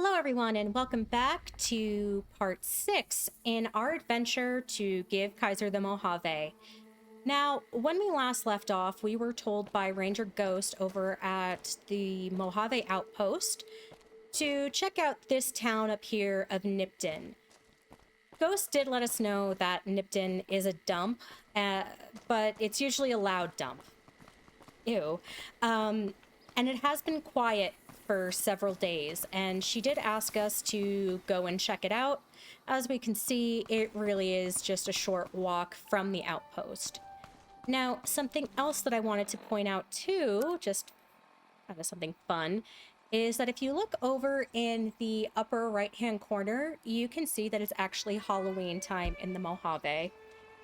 Hello everyone and welcome back to part 6 in our adventure to give Kaiser the Mojave. Now, when we last left off, we were told by Ranger Ghost over at the Mojave Outpost to check out this town up here of Nipton. Ghost did let us know that Nipton is a dump, but it's usually a loud dump. Ew. And it has been quiet for several days, and she did ask us to go and check it out. As we can see, it really is just a short walk from the outpost. Now, something else that I wanted to point out too, just kind of something fun, is that if you look over in the upper right-hand corner, you can see that it's actually Halloween time in the Mojave.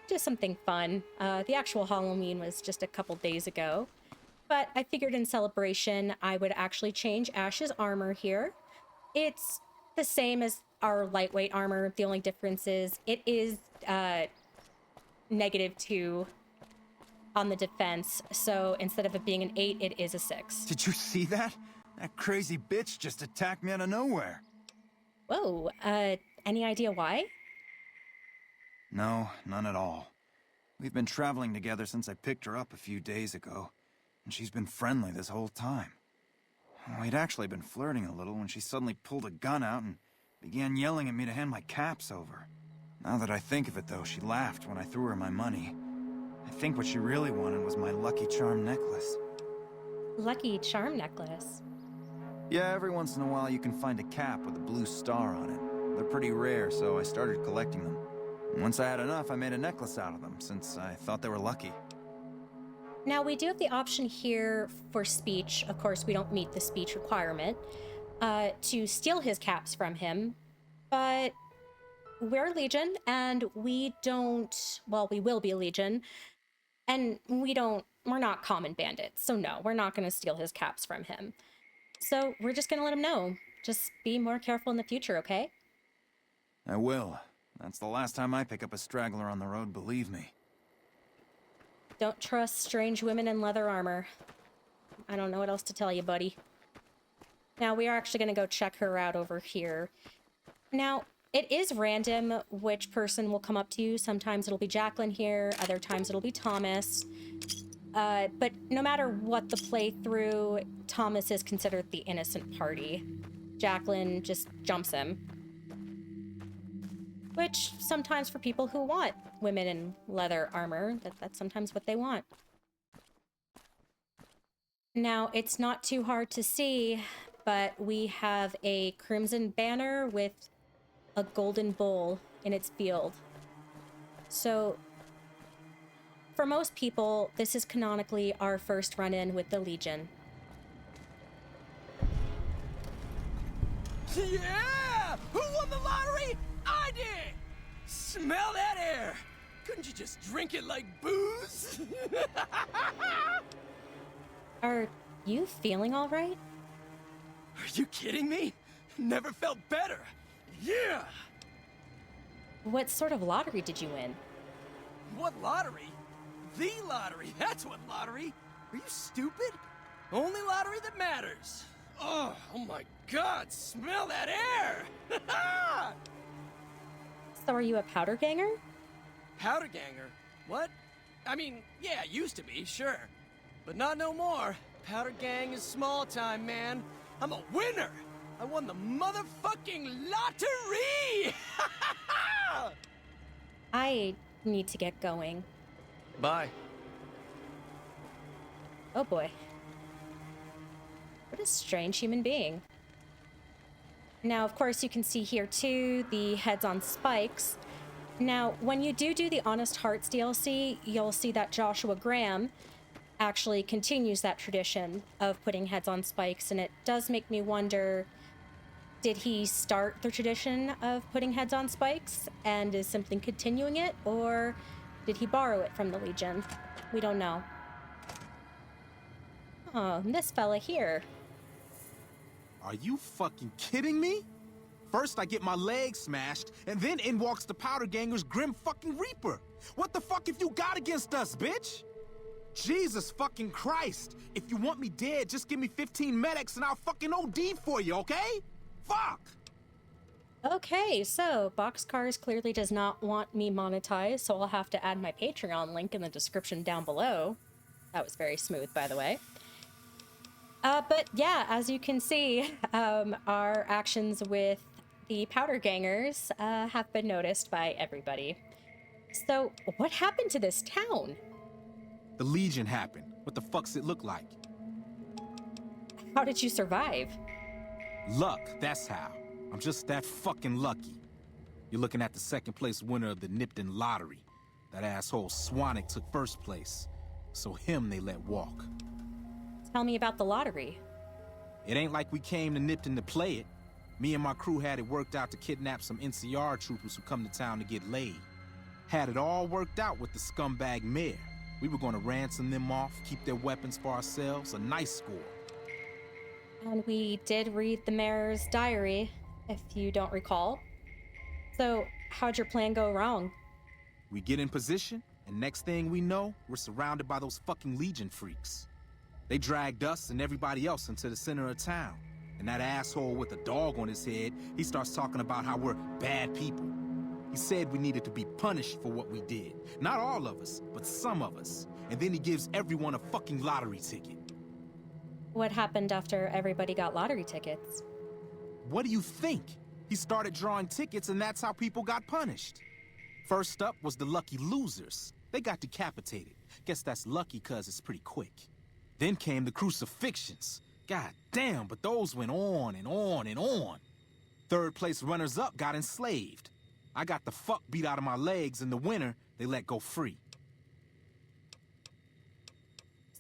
Just something fun. The actual Halloween was just a couple days ago. But I figured in celebration, I would actually change Ash's armor here. It's the same as our lightweight armor. The only difference is it is -2 on the defense. So instead of it being an 8, it is a 6. Did you see that? That crazy bitch just attacked me out of nowhere. Whoa, any idea why? No, none at all. We've been traveling together since I picked her up a few days ago. And she's been friendly this whole time. We'd actually been flirting a little when she suddenly pulled a gun out and began yelling at me to hand my caps over. Now that I think of it, though, she laughed when I threw her my money. I think what she really wanted was my Lucky Charm necklace. Lucky Charm necklace? Yeah, every once in a while you can find a cap with a blue star on it. They're pretty rare, so I started collecting them. And once I had enough, I made a necklace out of them, since I thought they were lucky. Now, we do have the option here for speech. Of course, we don't meet the speech requirement to steal his caps from him, but we're Legion, and we don't, well, we will be a Legion, and we're not common bandits, so no, we're not going to steal his caps from him. So we're just going to let him know. Just be more careful in the future, okay? I will. That's the last time I pick up a straggler on the road, believe me. Don't trust strange women in leather armor. I don't know what else to tell you, buddy. Now, we are actually going to go check her out over here. Now, it is random which person will come up to you. Sometimes it'll be Jacqueline here. Other times it'll be Thomas. But no matter what the playthrough, Thomas is considered the innocent party. Jacqueline just jumps him. Which, sometimes for people who want women in leather armor, that's sometimes what they want. Now, it's not too hard to see, but we have a crimson banner with a golden bull in its field. So, for most people, this is canonically our first run-in with the Legion. Yeah! Who won the lottery? I did! Smell that air! Couldn't you just drink it like booze? Are you feeling all right? Are you kidding me? Never felt better. Yeah! What sort of lottery did you win? What lottery? The lottery! That's what lottery! Are you stupid? Only lottery that matters. Oh my God! Smell that air! So are you a powder ganger? Powder ganger? What? I mean, yeah, used to be, sure. But not no more. Powder gang is small time, man. I'm a winner! I won the motherfucking lottery! I need to get going. Bye. Oh boy. What a strange human being. Now, of course, you can see here, too, the heads on spikes. Now, when you do the Honest Hearts DLC, you'll see that Joshua Graham actually continues that tradition of putting heads on spikes, and it does make me wonder, did he start the tradition of putting heads on spikes and is simply continuing it, or did he borrow it from the Legion? We don't know. Oh, and this fella here. Are you fucking kidding me? First I get my leg smashed, and then in walks the Powder Ganger's Grim fucking Reaper. What the fuck have you got against us, bitch? Jesus fucking Christ. If you want me dead, just give me 15 medics and I'll fucking OD for you, okay? Fuck! Okay, so Boxcars clearly does not want me monetized, so I'll have to add my Patreon link in the description down below. That was very smooth, by the way. But yeah, as you can see, our actions with the Powder Gangers have been noticed by everybody. So, what happened to this town? The Legion happened. What the fuck's it look like? How did you survive? Luck, that's how. I'm just that fucking lucky. You're looking at the second place winner of the Nipton lottery. That asshole Swanick took first place, so him they let walk. Tell me about the lottery. It ain't like we came to Nipton to play it. Me and my crew had it worked out to kidnap some NCR troopers who come to town to get laid. Had it all worked out with the scumbag mayor. We were gonna ransom them off, keep their weapons for ourselves, a nice score. And we did read the mayor's diary, if you don't recall. So, how'd your plan go wrong? We get in position, and next thing we know, we're surrounded by those fucking Legion freaks. They dragged us and everybody else into the center of town. And that asshole with a dog on his head, he starts talking about how we're bad people. He said we needed to be punished for what we did. Not all of us, but some of us. And then he gives everyone a fucking lottery ticket. What happened after everybody got lottery tickets? What do you think? He started drawing tickets and that's how people got punished. First up was the lucky losers. They got decapitated. Guess that's lucky cause it's pretty quick. Then came the crucifixions. God damn, but those went on and on and on. Third place runners-up got enslaved. I got the fuck beat out of my legs, and the winner, they let go free.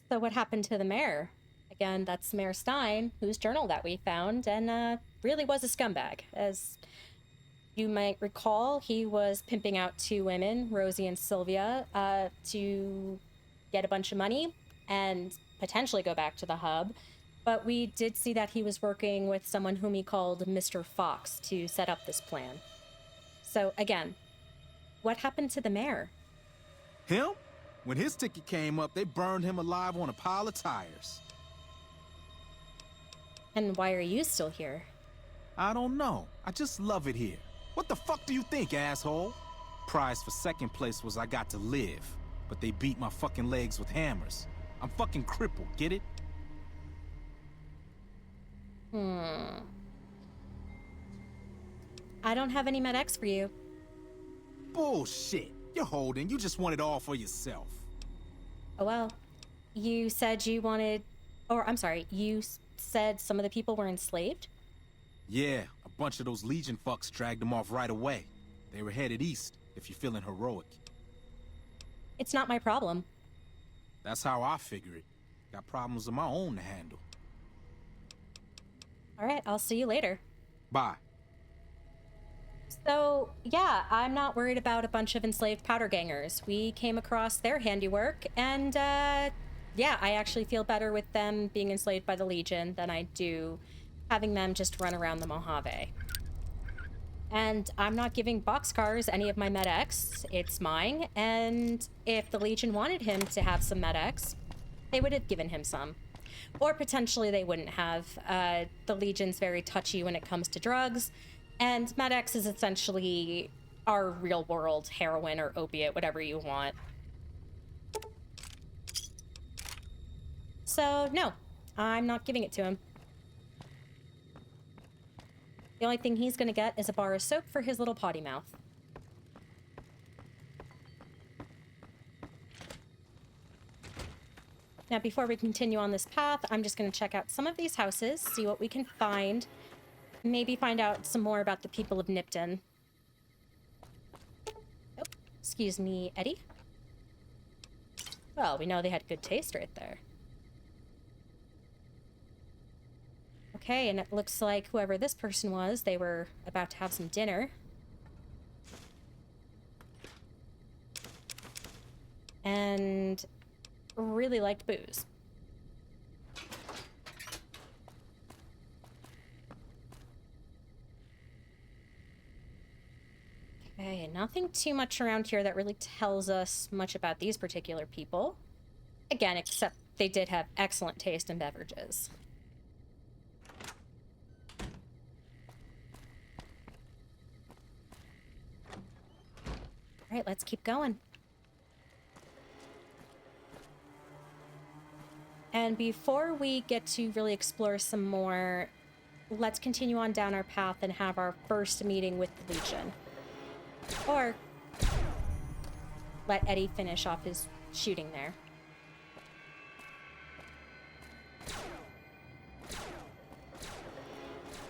So what happened to the mayor? Again, that's Mayor Stein, whose journal that we found, and really was a scumbag. As you might recall, he was pimping out two women, Rosie and Sylvia, to get a bunch of money and potentially go back to the hub. But we did see that he was working with someone whom he called Mr. Fox to set up this plan. So again, what happened to the mayor? Him? When his ticket came up, they burned him alive on a pile of tires. And why are you still here? I don't know. I just love it here. What the fuck do you think, asshole? Prize for second place was I got to live, but they beat my fucking legs with hammers. I'm fucking crippled, get it? I don't have any med-X for you. Bullshit. You're holding. You just want it all for yourself. Oh well. You said you wanted... Or, I'm sorry, you said some of the people were enslaved? Yeah, a bunch of those Legion fucks dragged them off right away. They were headed east, if you're feeling heroic. It's not my problem. That's how I figure it. Got problems of my own to handle. Alright, I'll see you later. Bye. So, yeah, I'm not worried about a bunch of enslaved powder gangers. We came across their handiwork, and, yeah, I actually feel better with them being enslaved by the Legion than I do having them just run around the Mojave. And I'm not giving Boxcars any of my med-X. It's mine, and if the Legion wanted him to have some med-X, they would have given him some. Or potentially they wouldn't have. The Legion's very touchy when it comes to drugs, and med-X is essentially our real-world heroin or opiate, whatever you want. So, no, I'm not giving it to him. The only thing he's gonna get is a bar of soap for his little potty mouth. Now, before we continue on this path, I'm just gonna check out some of these houses, see what we can find, maybe find out some more about the people of Nipton. Oh, excuse me, Eddie? Well, we know they had good taste right there. Okay, and it looks like whoever this person was, they were about to have some dinner. And really liked booze. Okay, nothing too much around here that really tells us much about these particular people. Again, except they did have excellent taste in beverages. All right, let's keep going. And before we get to really explore some more, let's continue on down our path and have our first meeting with the Legion. Or let Eddie finish off his shooting there.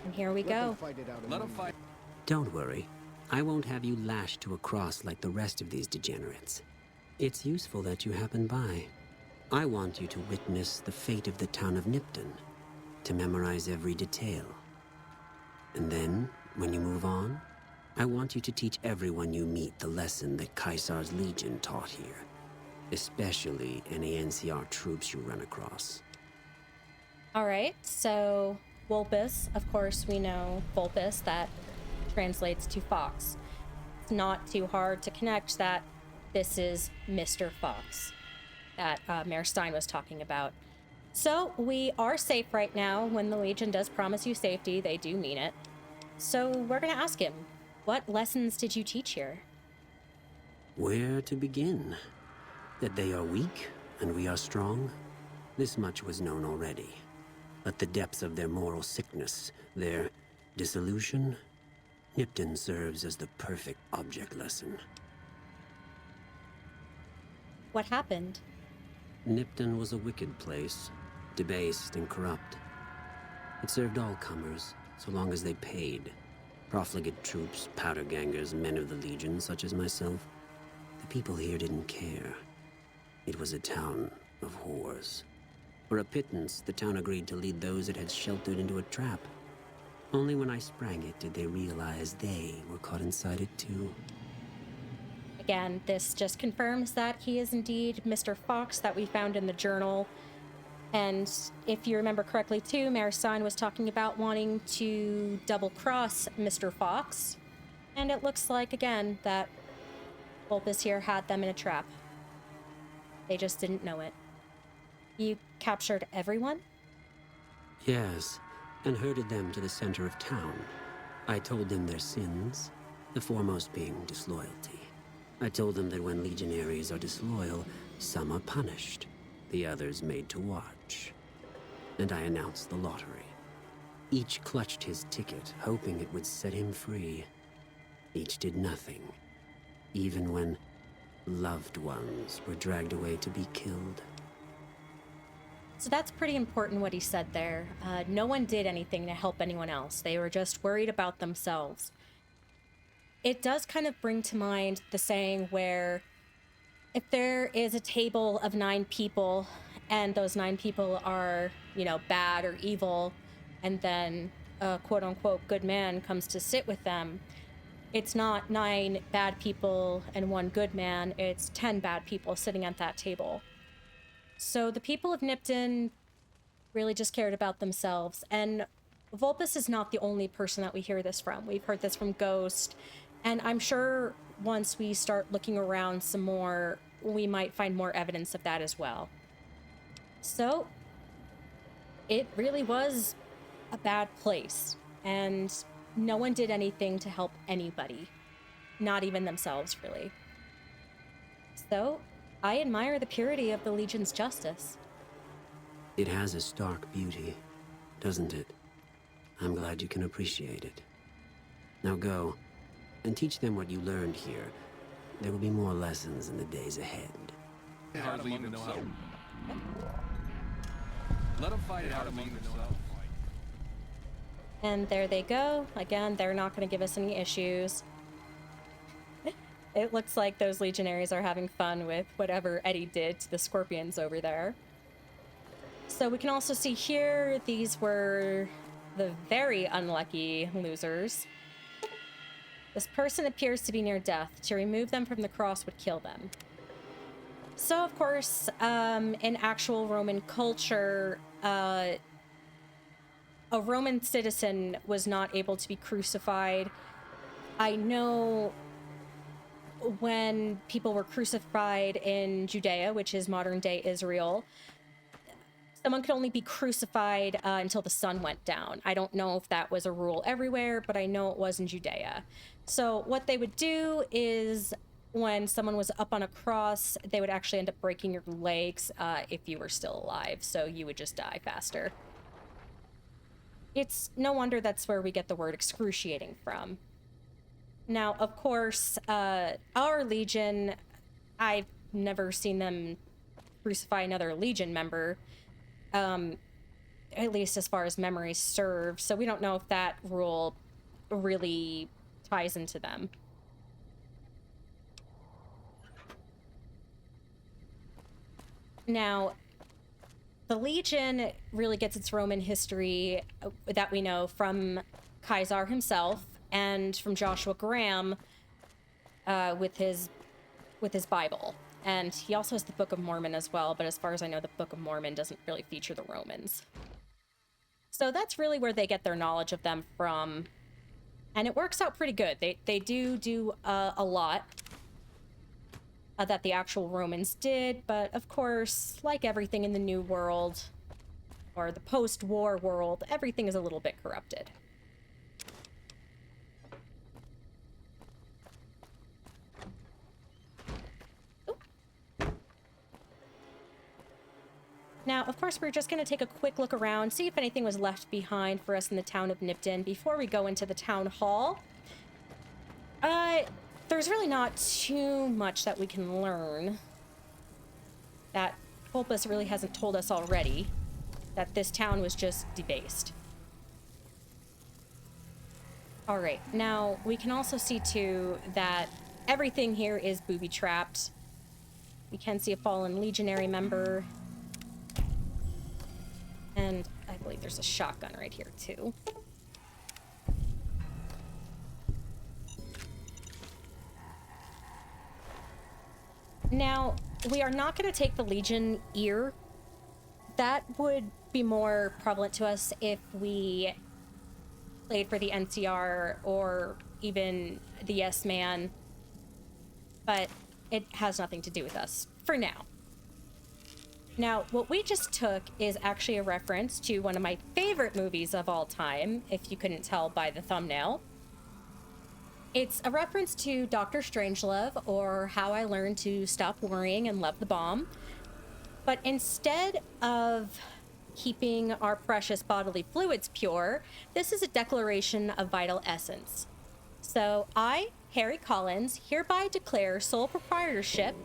And here we go. Let them fight. Don't worry. I won't have you lashed to a cross like the rest of these degenerates. It's useful that you happen by. I want you to witness the fate of the town of Nipton, to memorize every detail. And then, when you move on, I want you to teach everyone you meet the lesson that Caesar's Legion taught here, especially any NCR troops you run across. All right, so Vulpes, of course, we know Vulpes, that translates to fox. It's not too hard to connect that this is Mr. Fox that Mayor Stein was talking about. So we are safe right now. When the Legion does promise you safety, they do mean it. So we're going to ask him, what lessons did you teach here? Where to begin? That they are weak and we are strong? This much was known already. But the depths of their moral sickness, their dissolution, Nipton serves as the perfect object lesson. What happened? Nipton was a wicked place, debased and corrupt. It served all comers, so long as they paid. Profligate troops, powder gangers, men of the Legion, such as myself. The people here didn't care. It was a town of whores. For a pittance, the town agreed to lead those it had sheltered into a trap. Only when I sprang it did they realize they were caught inside it too. Again, this just confirms that he is indeed Mr. Fox that we found in the journal. And if you remember correctly too, Mayor Stein was talking about wanting to double-cross Mr. Fox. And it looks like, again, that Vulpes here had them in a trap. They just didn't know it. You captured everyone? Yes, and herded them to the center of town. I told them their sins, the foremost being disloyalty. I told them that when legionaries are disloyal, some are punished, the others made to watch. And I announced the lottery. Each clutched his ticket, hoping it would set him free. Each did nothing, even when loved ones were dragged away to be killed. So that's pretty important what he said there. No one did anything to help anyone else. They were just worried about themselves. It does kind of bring to mind the saying where if there is a table of 9 people and those 9 people are, you know, bad or evil, and then a quote-unquote good man comes to sit with them, it's not 9 bad people and 1 good man, it's 10 bad people sitting at that table. So the people of Nipton really just cared about themselves. And Vulpes is not the only person that we hear this from. We've heard this from Ghost. And I'm sure once we start looking around some more, we might find more evidence of that as well. So it really was a bad place. And no one did anything to help anybody. Not even themselves, really. So I admire the purity of the Legion's justice. It has a stark beauty, doesn't it? I'm glad you can appreciate it. Now go, and teach them what you learned here. There will be more lessons in the days ahead. Hardly even know how. Let them fight it out among themselves. And there they go. Again, they're not going to give us any issues. It looks like those legionaries are having fun with whatever Eddie did to the scorpions over there. So we can also see here, these were the very unlucky losers. This person appears to be near death. To remove them from the cross would kill them. So, of course, in actual Roman culture, a Roman citizen was not able to be crucified. I know when people were crucified in Judea, which is modern-day Israel, someone could only be crucified until the sun went down. I don't know if that was a rule everywhere, but I know it was in Judea. So what they would do is when someone was up on a cross, they would actually end up breaking your legs if you were still alive, so you would just die faster. It's no wonder that's where we get the word excruciating from. Now, of course, our Legion, I've never seen them crucify another Legion member, at least as far as memory serves, so we don't know if that rule really ties into them. Now, the Legion really gets its Roman history that we know from Caesar himself and from Joshua Graham with his Bible. And he also has the Book of Mormon as well, but as far as I know, the Book of Mormon doesn't really feature the Romans. So that's really where they get their knowledge of them from. And it works out pretty good. They do a lot that the actual Romans did, but of course, like everything in the New World, or the post-war world, everything is a little bit corrupted. Ooh. Now, of course, we're just going to take a quick look around, see if anything was left behind for us in the town of Nipton before we go into the town hall. There's really not too much that we can learn that Vulpes really hasn't told us already, that this town was just debased. Alright, now we can also see too that everything here is booby-trapped. We can see a fallen legionary member. And I believe there's a shotgun right here too. Now, we are not going to take the Legion ear. That would be more prevalent to us if we played for the NCR or even the S-Man. But it has nothing to do with us for now. Now, what we just took is actually a reference to one of my favorite movies of all time, if you couldn't tell by the thumbnail. It's a reference to Dr. Strangelove, or How I Learned to Stop Worrying and Love the Bomb. But instead of keeping our precious bodily fluids pure, this is a declaration of vital essence. So I, Harry Collins, hereby declare sole proprietorship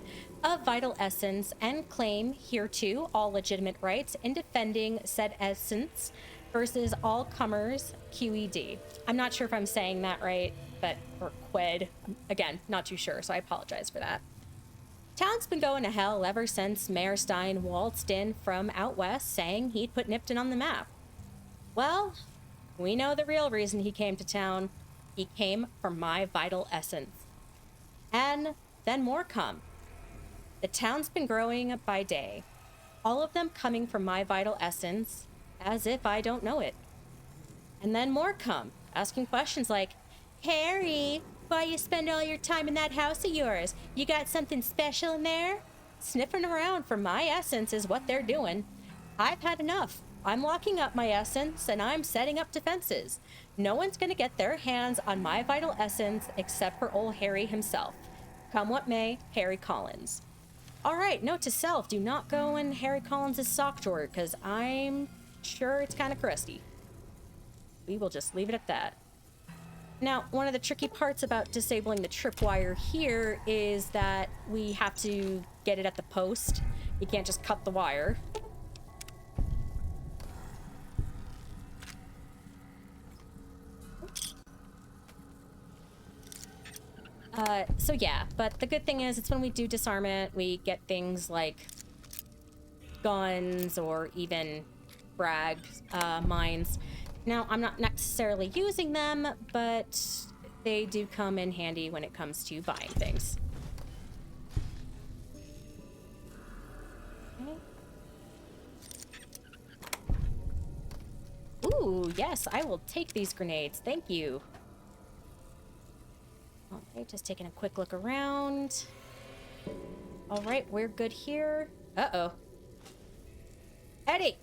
of vital essence and claim hereto all legitimate rights in defending said essence versus all comers QED. I'm not sure if I'm saying that right, or Qued. Again, not too sure, so I apologize for that. Town's been going to hell ever since Mayor Stein waltzed in from out west saying he'd put Nipton on the map. Well, we know the real reason he came to town. He came for my vital essence. And then more come. The town's been growing by day, all of them coming from my vital essence, as if I don't know it. And then more come, asking questions like, Harry, why you spend all your time in that house of yours? You got something special in there? Sniffing around for my essence is what they're doing. I've had enough. I'm locking up my essence and I'm setting up defenses. No one's gonna get their hands on my vital essence except for old Harry himself. Come what may, Harry Collins. Alright, note to self, do not go in Harry Collins' sock drawer, because I'm sure it's kind of crusty. We will just leave it at that. Now, one of the tricky parts about disabling the tripwire here is that we have to get it at the post. You can't just cut the wire. So yeah, but the good thing is it's when we do disarm it, we get things like guns or even frag mines. Now, I'm not necessarily using them, but they do come in handy when it comes to buying things. Okay. Ooh, yes, I will take these grenades. Thank you. Okay, just taking a quick look around. All right, we're good here. Uh-oh. Eddie!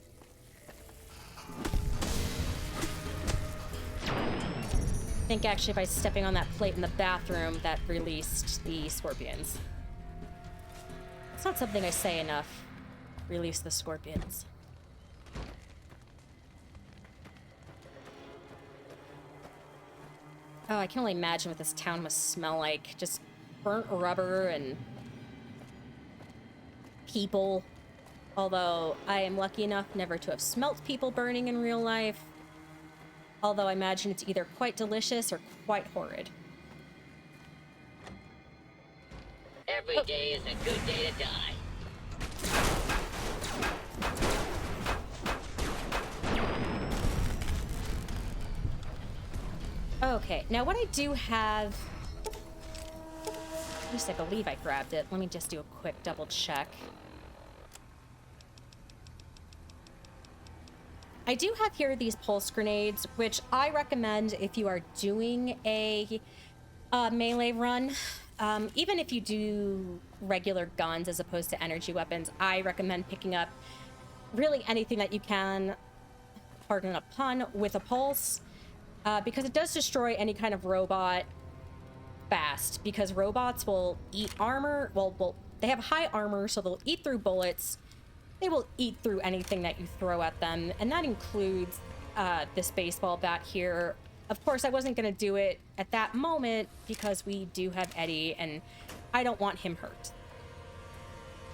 think actually by stepping on that plate in the bathroom that released the scorpions. It's not something I say enough. Release the scorpions. Oh, I can only imagine what this town must smell like. Just burnt rubber and people. Although I am lucky enough never to have smelt people burning in real life. Although I imagine it's either quite delicious or quite horrid. Every day is a good day to die. Okay, now what I do have... At least I believe I grabbed it. Let me just do a quick double check. I do have here these pulse grenades, which I recommend if you are doing a melee run. Even if you do regular guns as opposed to energy weapons, I recommend picking up really anything that you can, pardon a pun, with a pulse. Because it does destroy any kind of robot fast, because robots will eat armor. Well, they have high armor, so they'll eat through bullets. They will eat through anything that you throw at them, and that includes this baseball bat here. Of course, I wasn't going to do it at that moment because we do have Eddie, and I don't want him hurt.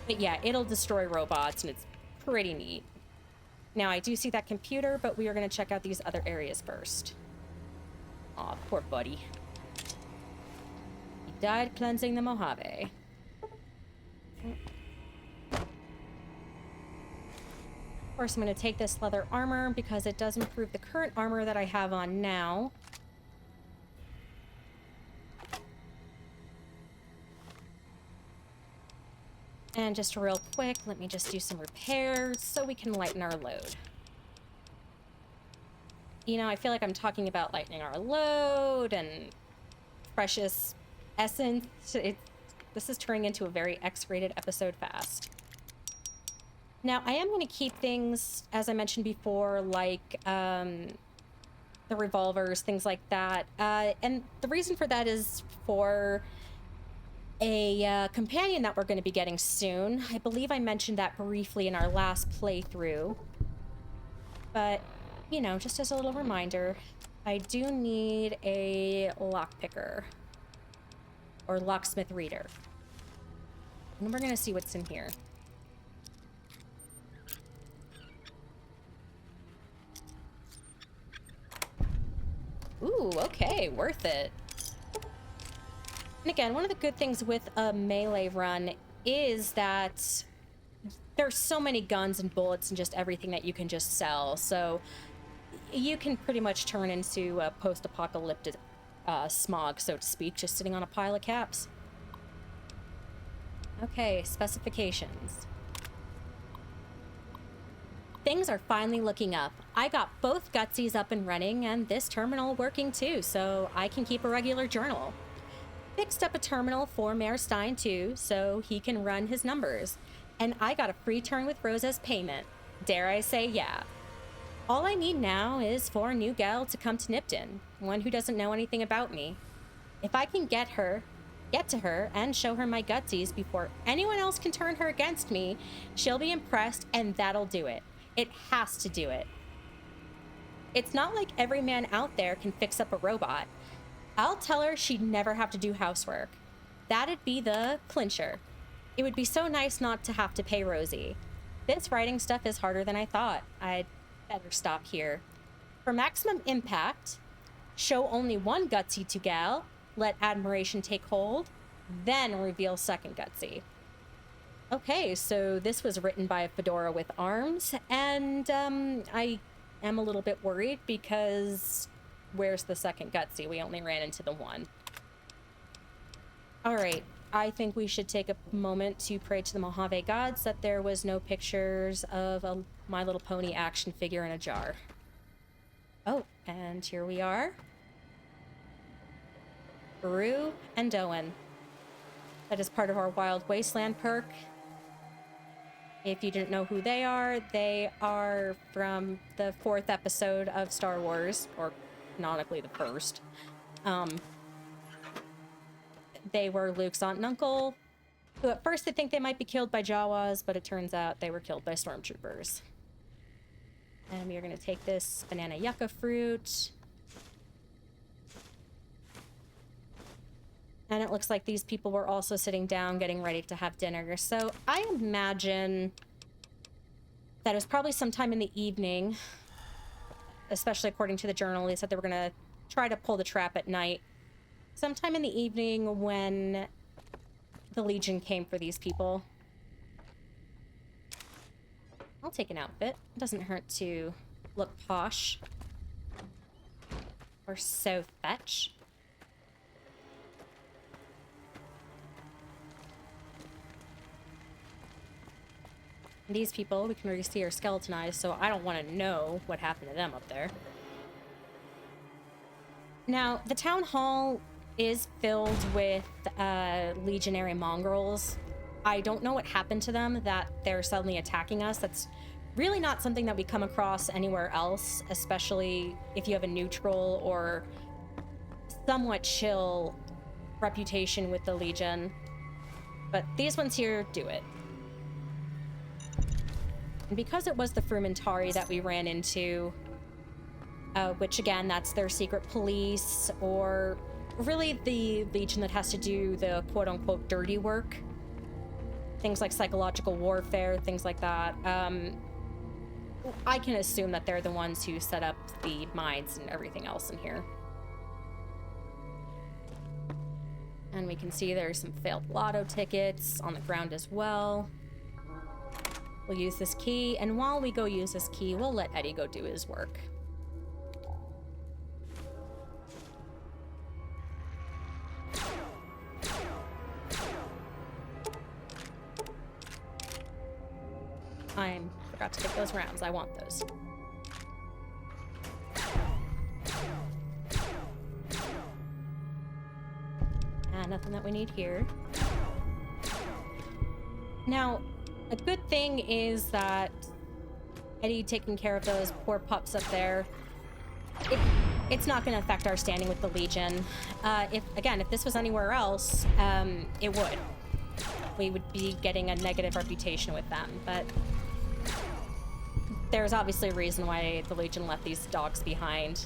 But yeah, it'll destroy robots, and it's pretty neat. Now, I do see that computer, but we are going to check out these other areas first. Aw, poor buddy. He died cleansing the Mojave. Of course, I'm going to take this leather armor because it does improve the current armor that I have on now. And just real quick, let me just do some repairs so we can lighten our load. You know, I feel like I'm talking about lightening our load and precious essence. This is turning into a very X-rated episode fast. Now, I am going to keep things, as I mentioned before, like the revolvers, things like that. And the reason for that is for a companion that we're going to be getting soon. I believe I mentioned that briefly in our last playthrough. But... you know, just as a little reminder, I do need a lockpicker or locksmith reader. And we're gonna see what's in here. Ooh, okay, worth it. And again, one of the good things with a melee run is that there's so many guns and bullets and just everything that you can just sell. So you can pretty much turn into a post-apocalyptic smog, so to speak, just sitting on a pile of caps. Okay, specifications. Things are finally looking up. I got both Gutsies up and running and this terminal working too, so I can keep a regular journal. Fixed up a terminal for Mayor Stein too, so he can run his numbers. And I got a free turn with Rose as payment. Dare I say yeah. All I need now is for a new gal to come to Nipton, one who doesn't know anything about me. If I can get to her, and show her my gutsies before anyone else can turn her against me, she'll be impressed, and that'll do it. It has to do it. It's not like every man out there can fix up a robot. I'll tell her she'd never have to do housework. That'd be the clincher. It would be so nice not to have to pay Rosie. This writing stuff is harder than I thought. I'd better stop here. For maximum impact, show only one gutsy to gal, let admiration take hold, then reveal second gutsy. Okay, so this was written by a fedora with arms, and I am a little bit worried because where's the second gutsy? We only ran into the one. All right, I think we should take a moment to pray to the Mojave gods that there was no pictures of a My Little Pony action figure in a jar. Oh, and here we are. Baru and Owen. That is part of our Wild Wasteland perk. If you didn't know who they are from the 4th episode of Star Wars, or canonically the 1st. They were Luke's aunt and uncle, who at first they think they might be killed by Jawas, but it turns out they were killed by stormtroopers. And we are going to take this banana yucca fruit. And it looks like these people were also sitting down getting ready to have dinner. So I imagine that it was probably sometime in the evening, especially according to the journal. They said they were going to try to pull the trap at night. Sometime in the evening when the Legion came for these people. I'll take an outfit. It doesn't hurt to look posh. Or so fetch. These people, we can already see, are skeletonized, so I don't want to know what happened to them up there. Now, the town hall is filled with legionary mongrels. I don't know what happened to them that they're suddenly attacking us. That's really not something that we come across anywhere else, especially if you have a neutral or somewhat chill reputation with the Legion. But these ones here do it. And because it was the Frumentari that we ran into, which again, that's their secret police, or really the Legion that has to do the quote-unquote dirty work. Things like psychological warfare, things like that. I can assume that they're the ones who set up the mines and everything else in here. And we can see there's some failed lotto tickets on the ground as well. We'll use this key, and while we go use this key, we'll let Eddie go do his work. I forgot to take those rounds. I want those. Nothing that we need here. Now, a good thing is that Eddie taking care of those poor pups up there, it's not going to affect our standing with the Legion. If this was anywhere else, it would. We would be getting a negative reputation with them, but there's obviously a reason why the Legion left these dogs behind.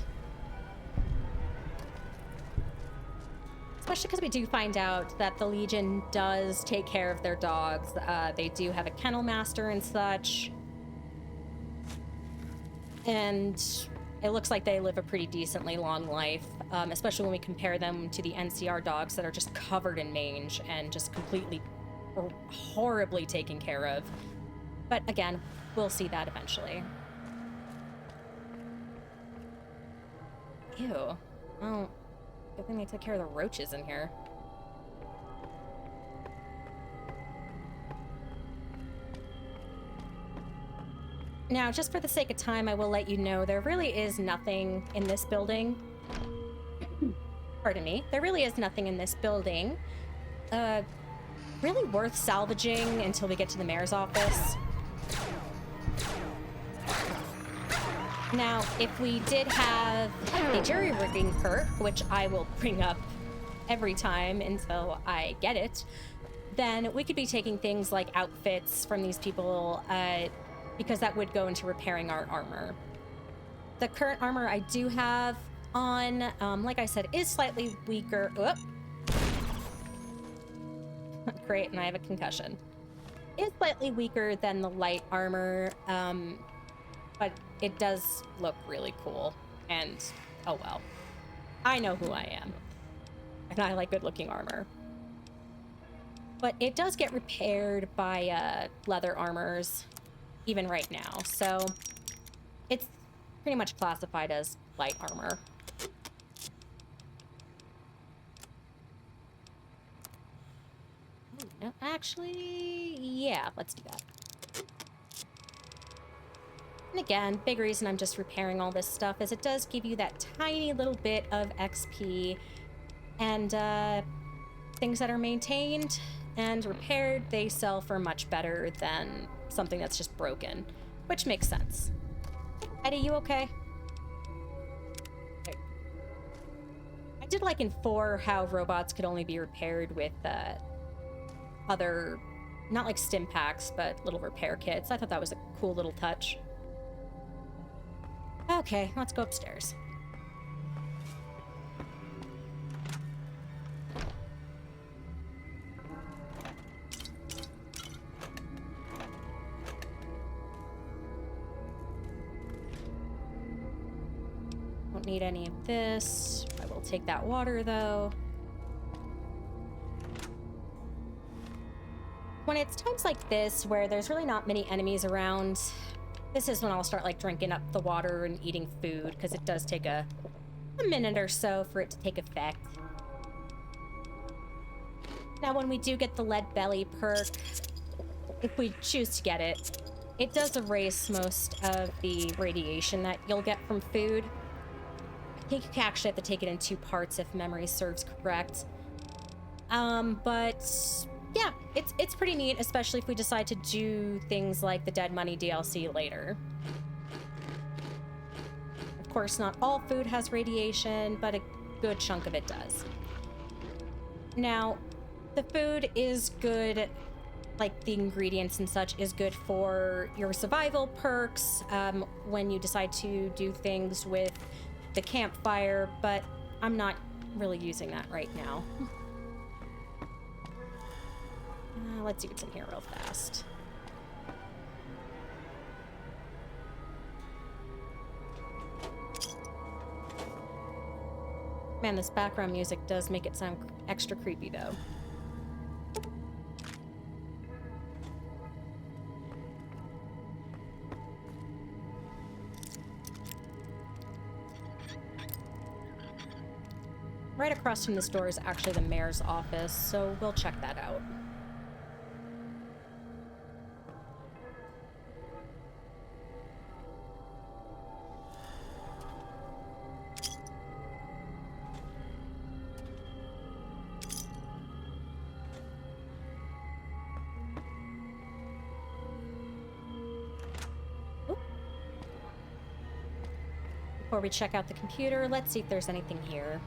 Especially because we do find out that the Legion does take care of their dogs. They do have a kennel master and such. And it looks like they live a pretty decently long life, especially when we compare them to the NCR dogs that are just covered in mange and just completely horribly taken care of. But again, we'll see that eventually. Ew. Oh. Good thing they took care of the roaches in here. Now, just for the sake of time, I will let you know there really is nothing in this building. Pardon me. There really is nothing in this building really worth salvaging until we get to the mayor's office. Now, if we did have a jury rigging perk, which I will bring up every time until I get it, then we could be taking things like outfits from these people, because that would go into repairing our armor. The current armor I do have on, like I said, is slightly weaker. Oop. Great, and I have a concussion. Is slightly weaker than the light armor, but it does look really cool, and oh well. I know who I am, and I like good-looking armor. But it does get repaired by leather armors, even right now, so it's pretty much classified as light armor. No, actually, yeah, let's do that. And again, big reason I'm just repairing all this stuff is it does give you that tiny little bit of XP, and things that are maintained and repaired, they sell for much better than something that's just broken, which makes sense. Eddie, you okay? I did like in 4 how robots could only be repaired with other, not like stim packs, but little repair kits. I thought that was a cool little touch. Okay, let's go upstairs. Don't need any of this. I will take that water though. When it's times like this where there's really not many enemies around, this is when I'll start like drinking up the water and eating food, because it does take a minute or so for it to take effect. Now when we do get the lead belly perk, if we choose to get it, it does erase most of the radiation that you'll get from food. I think you actually have to take it in 2 parts if memory serves correct. But yeah, it's pretty neat, especially if we decide to do things like the Dead Money DLC later. Of course, not all food has radiation, but a good chunk of it does. Now, the food is good, like the ingredients and such is good for your survival perks when you decide to do things with the campfire, but I'm not really using that right now. Let's see what's in here real fast. Man, this background music does make it sound extra creepy though. Right across from this door is actually the mayor's office, so we'll check that out. Before we check out the computer, let's see if there's anything here.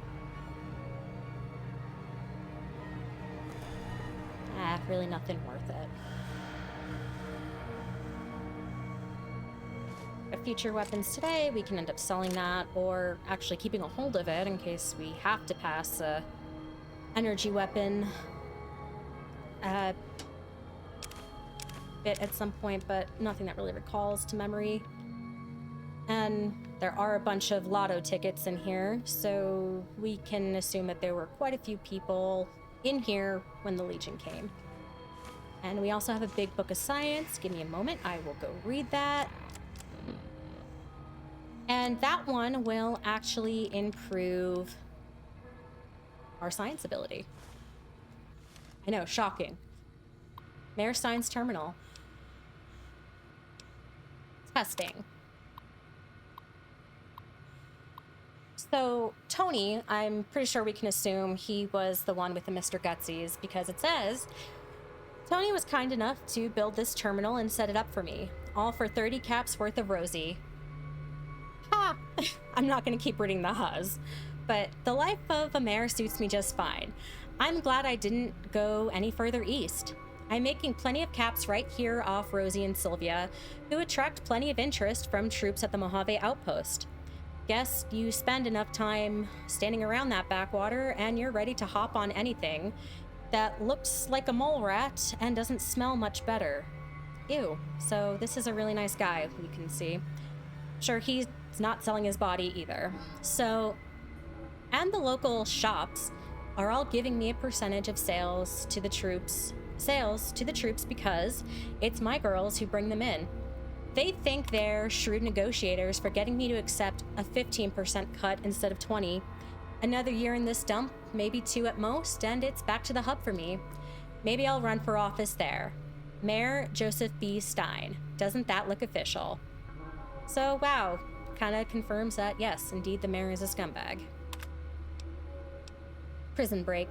Really nothing worth it. If future weapons today, we can end up selling that or actually keeping a hold of it in case we have to pass a energy weapon bit at some point, but nothing that really recalls to memory. And there are a bunch of lotto tickets in here, so we can assume that there were quite a few people in here when the Legion came. And we also have a big book of science. Give me a moment, I will go read that. And that one will actually improve our science ability. I know, shocking. Mayor Science Terminal. Testing. So, Tony, I'm pretty sure we can assume he was the one with the Mr. Gutsies, because it says, Tony was kind enough to build this terminal and set it up for me, all for 30 caps worth of Rosie. Ha! I'm not gonna keep reading the huzz, but the life of a mayor suits me just fine. I'm glad I didn't go any further east. I'm making plenty of caps right here off Rosie and Sylvia, who attract plenty of interest from troops at the Mojave Outpost. Guess you spend enough time standing around that backwater and you're ready to hop on anything that looks like a mole rat and doesn't smell much better. Ew. So this is a really nice guy, you can see. Sure, he's not selling his body either. So, and the local shops are all giving me a percentage of sales to the troops because it's my girls who bring them in. They think they're shrewd negotiators for getting me to accept a 15% cut instead of 20. Another year in this dump, maybe 2 at most, and it's back to the hub for me. Maybe I'll run for office there. Mayor Joseph B. Stein. Doesn't that look official? So, wow, kind of confirms that, yes, indeed the mayor is a scumbag. Prison break.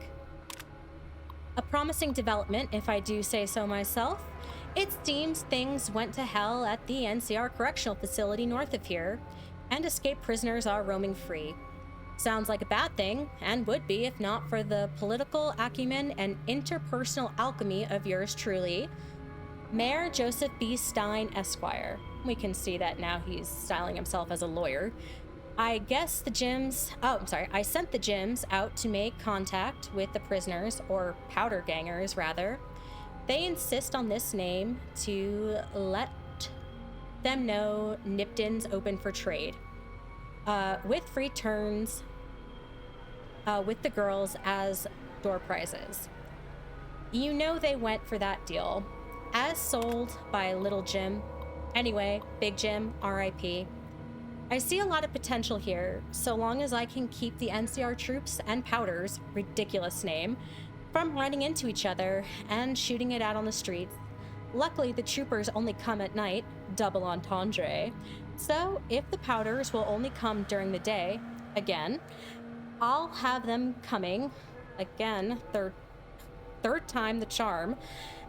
A promising development, if I do say so myself. It seems things went to hell at the NCR Correctional Facility north of here, and escaped prisoners are roaming free. Sounds like a bad thing, and would be if not for the political acumen and interpersonal alchemy of yours truly, Mayor Joseph B. Stein, Esquire. We can see that now he's styling himself as a lawyer. I sent the gyms out to make contact with the prisoners, or powder gangers rather. They insist on this name to let them know Nipton's open for trade. With free turns with the girls as door prizes. You know they went for that deal. As sold by Little Jim. Anyway, Big Jim, RIP. I see a lot of potential here, so long as I can keep the NCR troops and Powder's ridiculous name from running into each other and shooting it out on the streets. Luckily, the troopers only come at night, double entendre. So, if the Powders will only come during the day, again, I'll have them coming, again, third time the charm,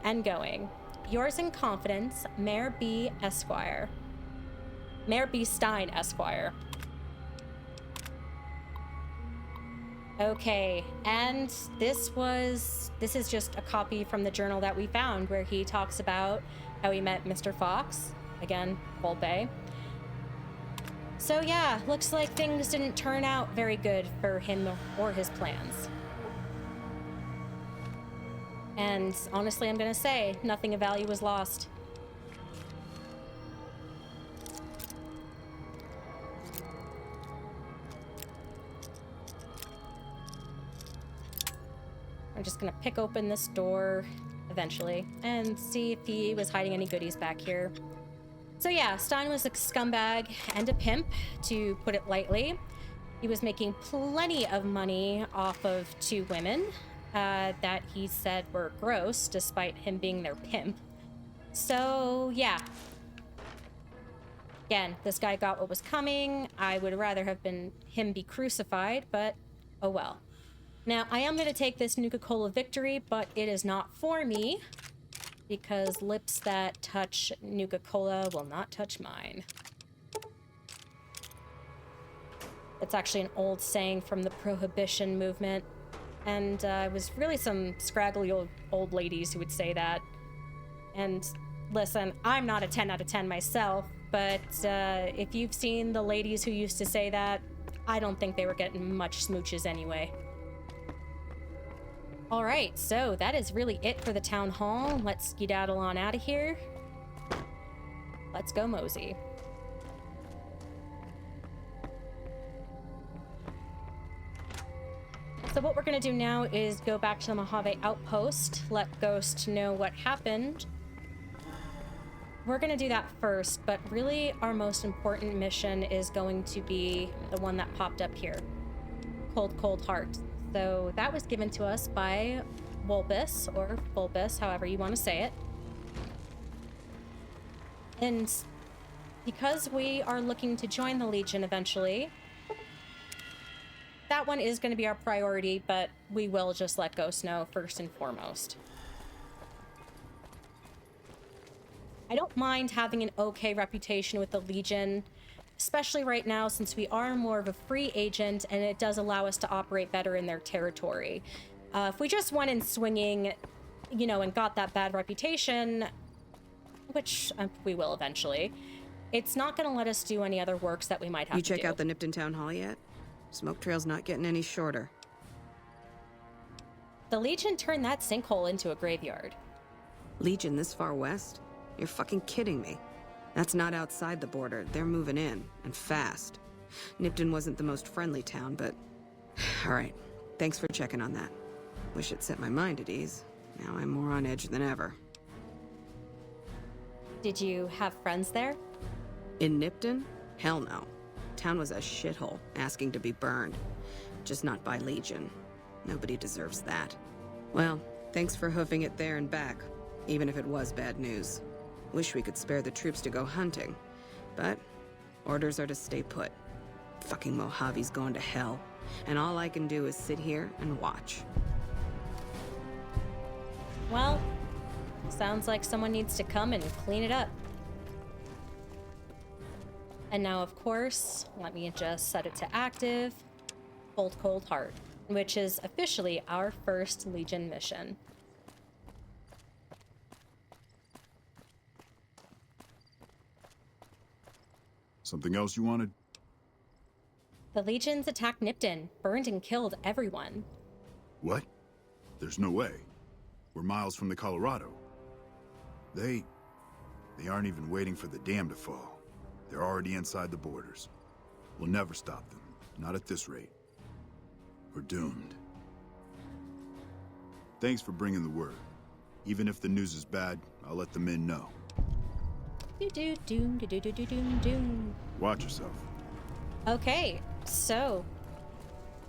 and going. Yours in confidence, Mayor B. Esquire. Mayor B. Stein, Esquire. Okay, and this is just a copy from the journal that we found where he talks about how he met Mr. Fox, again, Vulpes. So yeah, looks like things didn't turn out very good for him or his plans. And honestly, I'm gonna say, nothing of value was lost. I'm just gonna pick open this door eventually and see if he was hiding any goodies back here. So yeah, Stein was a scumbag and a pimp, to put it lightly. He was making plenty of money off of two women that he said were gross, despite him being their pimp. So yeah. Again, this guy got what was coming. I would rather have been him be crucified, but oh well. Now, I am going to take this Nuka-Cola victory, but it is not for me, because lips that touch Nuka-Cola will not touch mine. It's actually an old saying from the Prohibition movement, and it was really some scraggly old ladies who would say that. And listen, I'm not a 10 out of 10 myself, but if you've seen the ladies who used to say that, I don't think they were getting much smooches anyway. All right, so that is really it for the town hall. Let's skedaddle on out of here. Let's go mosey. So what we're gonna do now is go back to the Mojave Outpost, let Ghost know what happened. We're gonna do that first, but really our most important mission is going to be the one that popped up here. Cold, Cold Heart. So that was given to us by Vulpes, or Vulpes, however you want to say it. And because we are looking to join the Legion eventually, that one is going to be our priority, but we will just let Ghost know first and foremost. I don't mind having an okay reputation with the Legion, especially right now since we are more of a free agent and it does allow us to operate better in their territory. If we just went in swinging, you know, and got that bad reputation, which we will eventually, it's not going to let us do any other works that we might have to do. You check out the Nipton Town Hall yet? Smoke trail's not getting any shorter. The Legion turned that sinkhole into a graveyard. Legion this far west? You're fucking kidding me. That's not outside the border. They're moving in, and fast. Nipton wasn't the most friendly town, but... Alright, thanks for checking on that. Wish it set my mind at ease. Now I'm more on edge than ever. Did you have friends there? In Nipton? Hell no. Town was a shithole, asking to be burned. Just not by Legion. Nobody deserves that. Well, thanks for hoofing it there and back, even if it was bad news. Wish we could spare the troops to go hunting, but orders are to stay put. Fucking Mojave's going to hell, and all I can do is sit here and watch. Well, sounds like someone needs to come and clean it up. And now, of course, let me just set it to active. Cold Cold Heart, which is officially our first Legion mission. Something else you wanted? The Legions attacked Nipton, burned and killed everyone. What? There's no way. We're miles from the Colorado. They aren't even waiting for the dam to fall. They're already inside the borders. We'll never stop them. Not at this rate. We're doomed. Thanks for bringing the word. Even if the news is bad, I'll let the men know. Doom. Watch yourself. Okay, so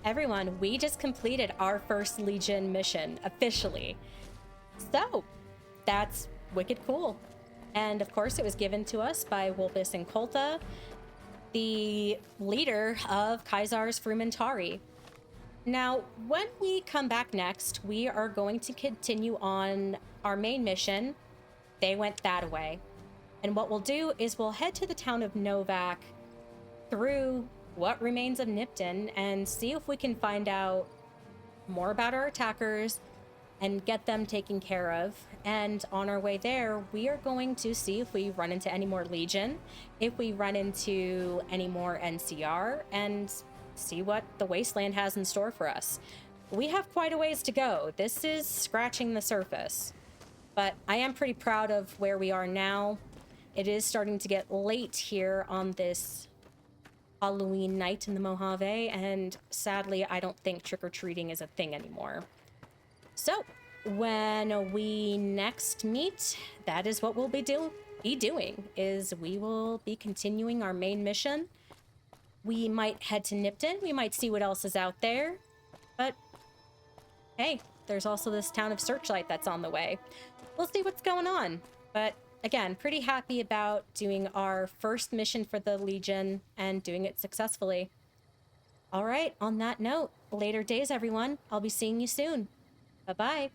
everyone, we just completed our first Legion mission officially. So that's wicked cool. And of course, it was given to us by Vulpes and Inculta, the leader of Kaisar's Frumentari. Now, when we come back next, we are going to continue on our main mission. They went that way. And what we'll do is we'll head to the town of Novak through what remains of Nipton and see if we can find out more about our attackers and get them taken care of. And on our way there, we are going to see if we run into any more Legion, if we run into any more NCR, and see what the Wasteland has in store for us. We have quite a ways to go. This is scratching the surface, but I am pretty proud of where we are now. It is starting to get late here on this Halloween night in the Mojave, and sadly, I don't think trick-or-treating is a thing anymore. So, when we next meet, that is what we'll be doing, is we will be continuing our main mission. We might head to Nipton, we might see what else is out there, but hey, there's also this town of Searchlight that's on the way. We'll see what's going on, but again, pretty happy about doing our first mission for the Legion and doing it successfully. All right, on that note, later days, everyone. I'll be seeing you soon. Bye-bye.